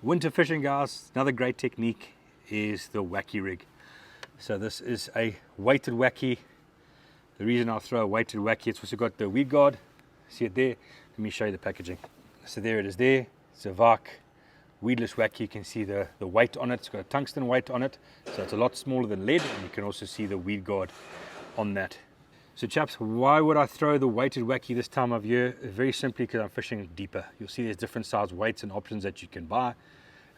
Winter fishing, guys, another great technique is the Wacky Rig. So this is a weighted Wacky. The reason I throw a weighted Wacky, it's also got the weed guard. See it there? Let me show you the packaging. So there it is there. It's a Wack weedless Wacky. You can see the weight on it. It's got a tungsten weight on it. So it's a lot smaller than lead, and you can also see the weed guard on that. So chaps, why would I throw the weighted Wacky this time of year? Very simply because I'm fishing deeper. You'll see there's different size weights and options that you can buy,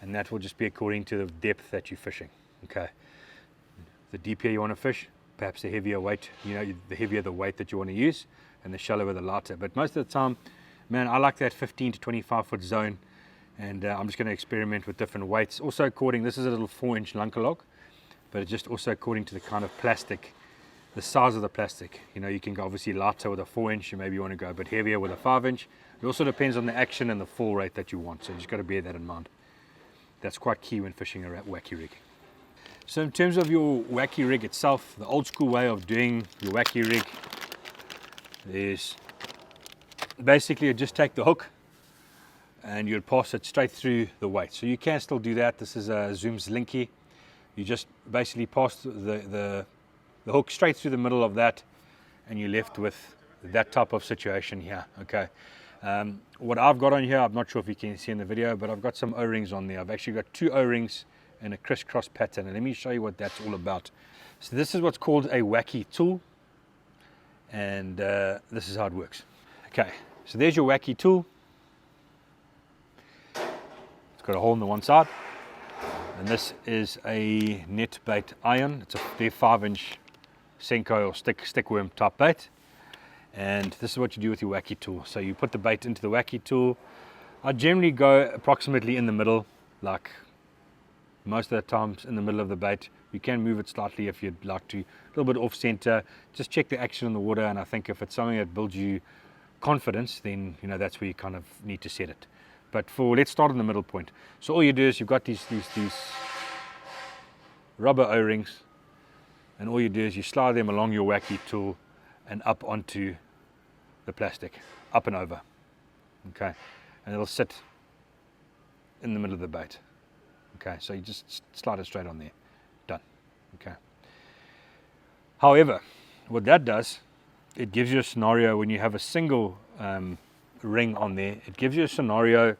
and that will just be according to the depth that you're fishing. Okay, the deeper you want to fish, perhaps the heavier weight, the heavier the weight that you want to use, and the shallower the lighter. But most of the time, man, I like that 15 to 25 foot zone, and I'm just going to experiment with different weights. Also according, this is a little 4-inch lunker log, but it's just also according to the kind of plastic, the size of the plastic. You can go obviously lighter with a 4-inch, and maybe you want to go a bit heavier with a 5-inch. It also depends on the action and the fall rate that you want, so you just got to bear that in mind. That's quite key when fishing a Wacky Rig. So in terms of your Wacky Rig itself, the old school way of doing your Wacky Rig is basically you just take the hook and you'd pass it straight through the weight. So you can still do that. This is a Zoom Slinky. You just basically pass the hook straight through the middle of that, and you're left with that type of situation here. Okay. What I've got on here, I'm not sure if you can see in the video, but I've got some O-rings on there. I've actually got 2 O-rings and a crisscross pattern, and let me show you what that's all about. So this is what's called a Wacky tool, and this is how it works. Okay, so there's your Wacky tool. It's got a hole in the one side, and this is a net bait iron. It's a 5-inch Senko or stickworm type bait, and this is what you do with your Wacky tool. So you put the bait into the Wacky tool. I generally go approximately in the middle, like most of the times in the middle of the bait. You can move it slightly if you'd like to, a little bit off center. Just check the action in the water, and I think if it's something that builds you confidence, then that's where you kind of need to set it. But let's start in the middle point. So all you do is you've got these rubber O-rings, and all you do is you slide them along your Wacky tool and up onto the plastic, up and over. Okay, and it'll sit in the middle of the bait. Okay, so you just slide it straight on there. Done. Okay. However, what that does, it gives you a scenario when you have a single ring on there. It gives you a scenario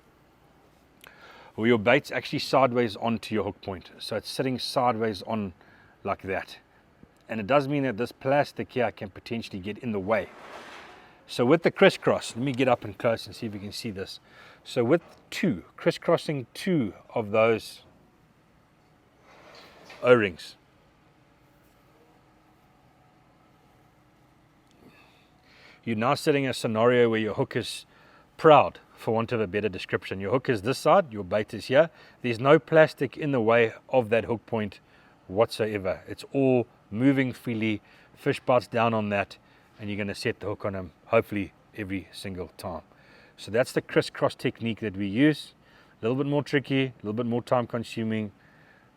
where your bait's actually sideways onto your hook point. So it's sitting sideways on like that. And it does mean that this plastic here can potentially get in the way. So with the crisscross, let me get up and close and see if you can see this. So with crisscrossing 2 of those O-rings, you're now sitting in a scenario where your hook is proud, for want of a better description. Your hook is this side, your bait is here. There's no plastic in the way of that hook point whatsoever. It's all moving freely. Fish bites down on that, and you're going to set the hook on them hopefully every single time. So that's the crisscross technique that we use. A little bit more tricky, a little bit more time consuming,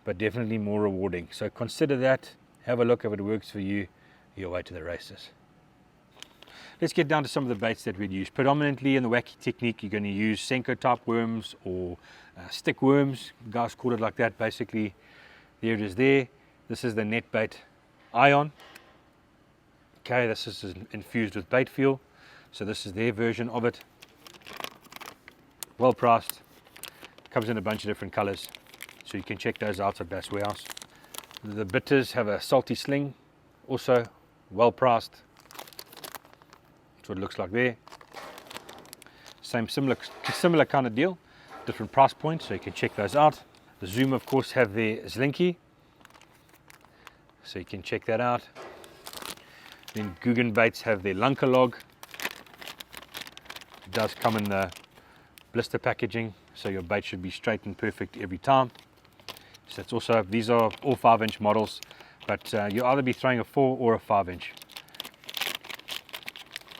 but definitely more rewarding. So consider that, have a look if it works for you, you're away to the races. Let's get down to some of the baits that we'd use. Predominantly in the Wacky technique, you're going to use Senko type worms or stick worms. Guys call it like that. Basically, there it is there. This is the net bait ion. Okay, this is infused with bait fuel. So this is their version of it. Well priced. Comes in a bunch of different colors. So you can check those out at Bass Warehouse. The bitters have a salty sling. Also well priced. That's what it looks like there. Similar kind of deal, different price points, so you can check those out. The Zoom, of course, have their Slinky, so you can check that out. Then Guggen baits have their lunker log. It does come in the blister packaging, so your bait should be straight and perfect every time. So it's also, these are all 5-inch models, but you'll either be throwing a 4 or a 5-inch.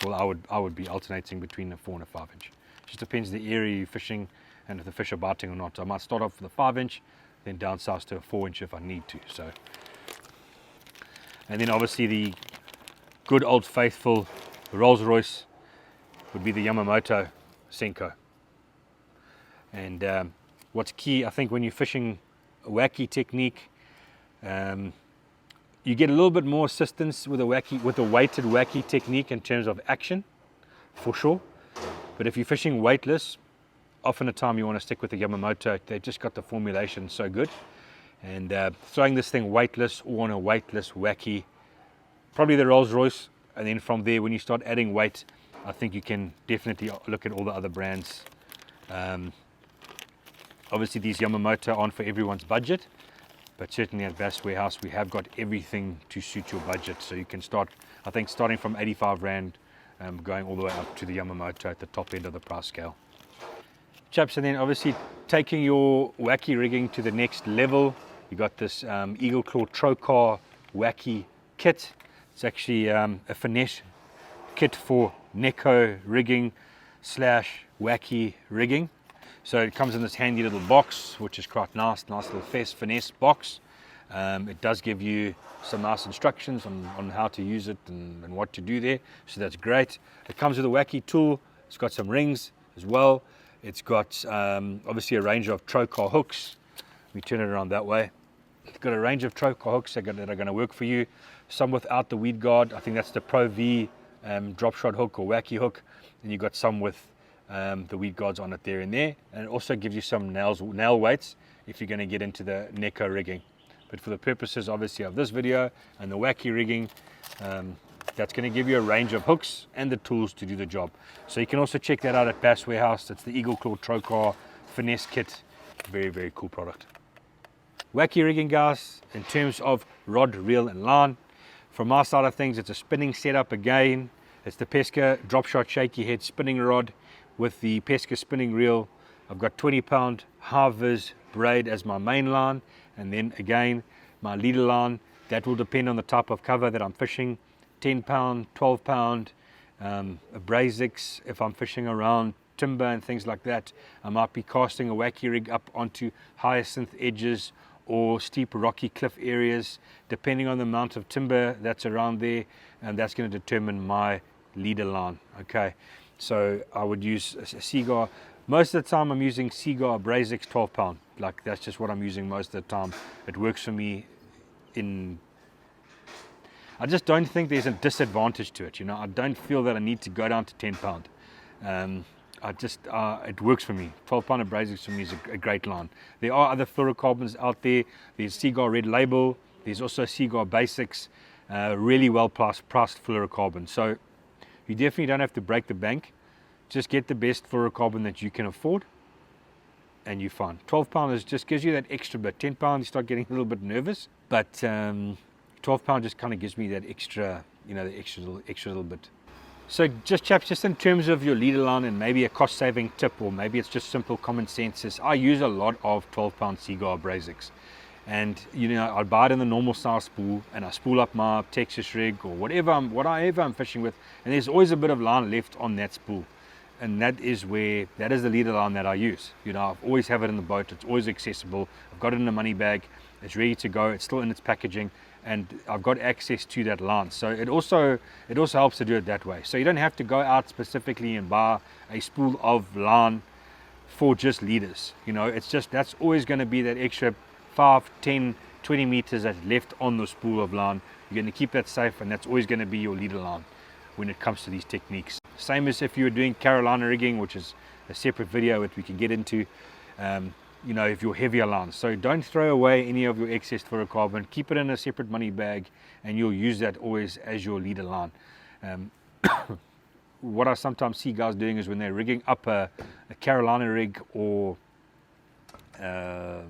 Well, I would be alternating between a 4 and a 5-inch. Just depends the area you're fishing and if the fish are biting or not. I might start off with a 5-inch, then down south to a 4-inch if I need to. So, and then obviously the good old faithful Rolls Royce would be the Yamamoto Senko. And what's key, I think, when you're fishing a wacky technique, you get a little bit more assistance with a weighted wacky technique in terms of action, for sure. But if you're fishing weightless, often the time you want to stick with the Yamamoto. They've just got the formulation so good. And throwing this thing weightless or on a weightless wacky, probably the Rolls Royce. And then from there, when you start adding weight, I think you can definitely look at all the other brands. Obviously, these Yamamoto aren't for everyone's budget, but certainly at Bass Warehouse, we have got everything to suit your budget. So you can start, I think, starting from 85 Rand, going all the way up to the Yamamoto at the top end of the price scale. Chaps, and then obviously taking your wacky rigging to the next level, you got this Eagle Claw Trocar wacky kit. It's actually a finesse kit for Neko rigging / wacky rigging. So it comes in this handy little box, which is quite nice little finesse box. It does give you some nice instructions on how to use it and what to do there, so that's great. It comes with a wacky tool. It's got some rings as well. It's got obviously a range of Trocar hooks. Let me turn it around that way. It's got a range of Trocar hooks that are going to work for you. Some without the weed guard. I think that's the Pro V drop shot hook or wacky hook. And you've got some with the weed guards on it there and there. And it also gives you some nail weights if you're going to get into the Neko rigging. But for the purposes obviously of this video and the wacky rigging, that's going to give you a range of hooks and the tools to do the job. So you can also check that out at Bass Warehouse. It's the Eagle Claw Trocar finesse kit. Very, very cool product. Wacky rigging, guys, in terms of rod, reel and line. From my side of things, it's a spinning setup again. It's the Pesca drop shot shaky head spinning rod with the Pesca spinning reel. I've got 20-pound high vis braid as my main line, and then again my leader line. That will depend on the type of cover that I'm fishing. 10-pound, 12-pound, abrasics. If I'm fishing around timber and things like that, I might be casting a wacky rig up onto hyacinth edges or steep rocky cliff areas, depending on the amount of timber that's around there, and that's going to determine my leader line. Okay, so I would use a Seaguar. Most of the time I'm using Seaguar abrasics 12-pound. Like, that's just what I'm using most of the time. It works for me. I just don't think there's a disadvantage to it. I don't feel that I need to go down to 10-pound. It works for me. 12-pound abrasives for me is a great line. There are other fluorocarbons out there. There's Seaguar Red Label. There's also Seaguar Basics, really well priced fluorocarbon. So you definitely don't have to break the bank. Just get the best fluorocarbon that you can afford, and you're fine. 12-pound just gives you that extra bit. 10-pound, you start getting a little bit nervous, but 12-pound just kind of gives me that extra, the extra little bit. So chaps, just in terms of your leader line and maybe a cost-saving tip, or maybe it's just simple common sense, is I use a lot of 12-pound Seaguar abrasics. And I buy it in the normal size spool, and I spool up my Texas rig or whatever I'm fishing with, and there's always a bit of line left on that spool. And that is the leader line that I use. I always have it in the boat. It's always accessible. I've got it in a money bag. It's ready to go. It's still in its packaging, and I've got access to that line. So it also helps to do it that way. So you don't have to go out specifically and buy a spool of line for just leaders. It's just, that's always going to be that extra 5, 10, 20 meters that's left on the spool of line. You're going to keep that safe, and that's always going to be your leader line when it comes to these techniques. Same as if you were doing Carolina rigging, which is a separate video that we can get into, if you're heavier lines. So don't throw away any of your excess fluorocarbon. Keep it in a separate money bag, and you'll use that always as your leader line. What I sometimes see guys doing is when they're rigging up a Carolina rig or a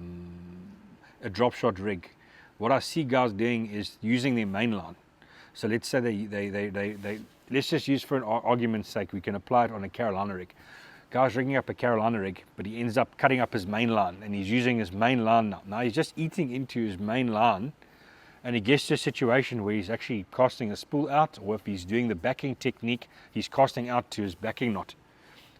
drop shot rig, what I see guys doing is using their main line. So let's say let's just use, for an argument's sake, we can apply it on a Carolina rig. Guy's rigging up a Carolina rig, but he ends up cutting up his main line, and he's using his main line now. Now he's just eating into his main line, and he gets to a situation where he's actually casting a spool out, or if he's doing the backing technique, he's casting out to his backing knot.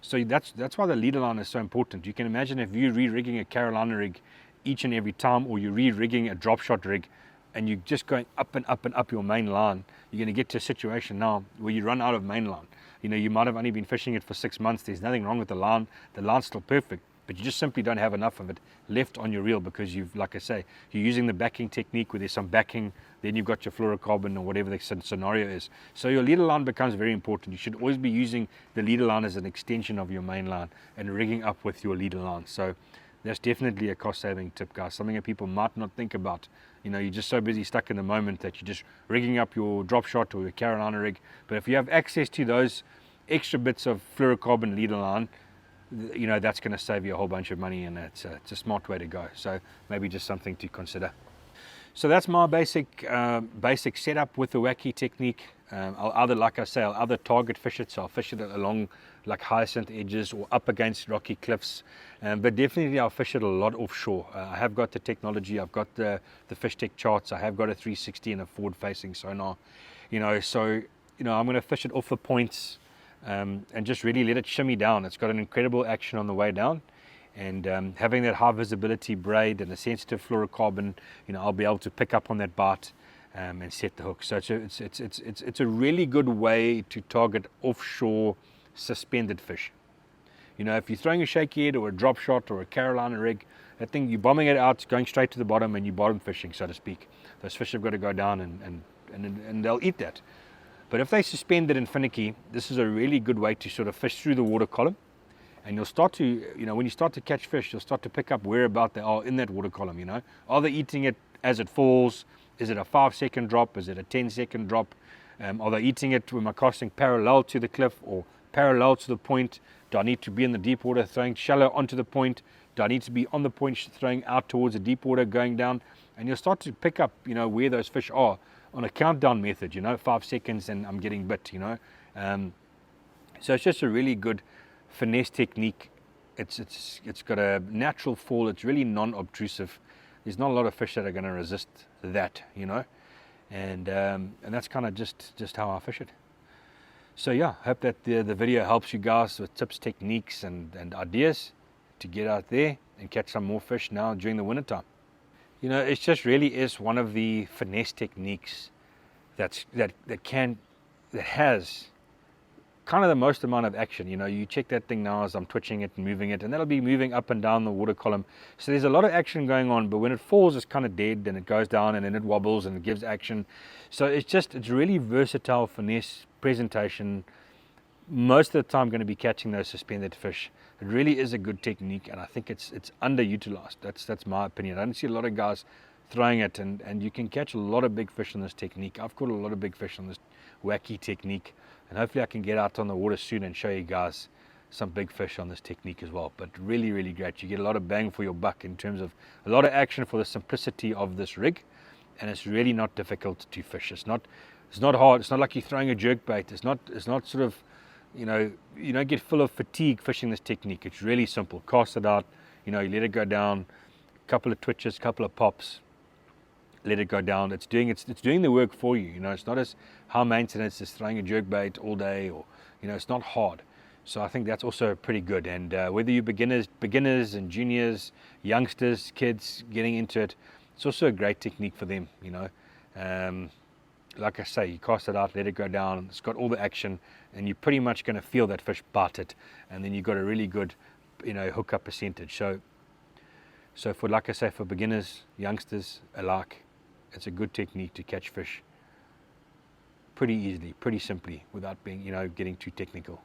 So that's why the leader line is so important. You can imagine if you're re-rigging a Carolina rig each and every time, or you're re-rigging a drop shot rig, and you're just going up and up and up your main line, you're going to get to a situation now where you run out of main line. You might have only been fishing it for 6 months. There's nothing wrong with the line. The line's still perfect, but you just simply don't have enough of it left on your reel because you've, like I say, you're using the backing technique where there's some backing, then you've got your fluorocarbon or whatever the scenario is. So your leader line becomes very important. You should always be using the leader line as an extension of your main line and rigging up with your leader line. So that's definitely a cost-saving tip, guys. Something that people might not think about. You know, you're just so busy stuck in the moment that you're just rigging up your drop shot or your Carolina rig. But if you have access to those extra bits of fluorocarbon leader line, you know, that's going to save you a whole bunch of money, and it's a smart way to go. So maybe just something to consider. So that's my basic setup with the Wacky technique. I'll either, like I say, I'll either target fish it, so I'll fish it along like hyacinth edges or up against rocky cliffs, but definitely I'll fish it a lot offshore. I have got the technology, I've got the fish tech charts, I have got a 360 and a forward facing sonar, you know, so you know, I'm going to fish it off the points and just really let it shimmy down. It's got an incredible action on the way down, and having that high visibility braid and a sensitive fluorocarbon, you know, I'll be able to pick up on that bite and set the hook. So it's a really good way to target offshore suspended fish. You know, if you're throwing a shaky head or a drop shot or a Carolina rig, that thing, you're bombing it out, going straight to the bottom, and you're bottom fishing, so to speak. Those fish have got to go down and they'll eat that. But if they suspended and finicky, this is a really good way to sort of fish through the water column. And you'll start to, you know, when you start to catch fish, you'll start to pick up whereabout they are in that water column, you know. Are they eating it as it falls? Is it a 5-second drop? Is it a 10-second drop? Are they eating it when I'm casting parallel to the cliff or parallel to the point? Do I need to be in the deep water throwing shallow onto the point? Do I need to be on the point throwing out towards the deep water going down? And you'll start to pick up, you know, where those fish are on a countdown method, you know, 5 seconds and I'm getting bit, you know. So it's just a really good finesse technique. It's got a natural fall. It's really non-obtrusive. There's not a lot of fish that are going to resist that, you know, and that's kind of just how I fish it. So yeah, hope that the video helps you guys with tips, techniques, and ideas to get out there and catch some more fish now during the winter time. You know, it just really is one of the finesse techniques that has kind of the most amount of action. You know, you check that thing now as I'm twitching it and moving it, and that'll be moving up and down the water column. So there's a lot of action going on, but when it falls, it's kind of dead, and it goes down, and then it wobbles, and it gives action. So it's really versatile finesse presentation. Most of the time going to be catching those suspended fish. It really is a good technique, and I think it's underutilized. That's my opinion. I don't see a lot of guys throwing it, and you can catch a lot of big fish on this technique. I've caught a lot of big fish on this Wacky technique, and hopefully I can get out on the water soon and show you guys some big fish on this technique as well. But really, really great. You get a lot of bang for your buck in terms of a lot of action for the simplicity of this rig, and it's really not difficult to fish. It's not hard. It's not like you're throwing a jerk bait. It's not sort of, you know, you don't get full of fatigue fishing this technique. It's really simple. Cast it out, you know, you let it go down, a couple of twitches, a couple of pops, let it go down. It's doing the work for you. You know, it's not as high maintenance as throwing a jerk bait all day, or, you know, it's not hard. So I think that's also pretty good. And whether you're beginners and juniors, youngsters, kids getting into it, it's also a great technique for them, you know. Like I say, you cast it out, let it go down, it's got all the action, and you're pretty much going to feel that fish bite it, and then you've got a really good, you know, hookup percentage. So for, like I say, for beginners, youngsters alike, it's a good technique to catch fish pretty easily, pretty simply, without being, you know, getting too technical.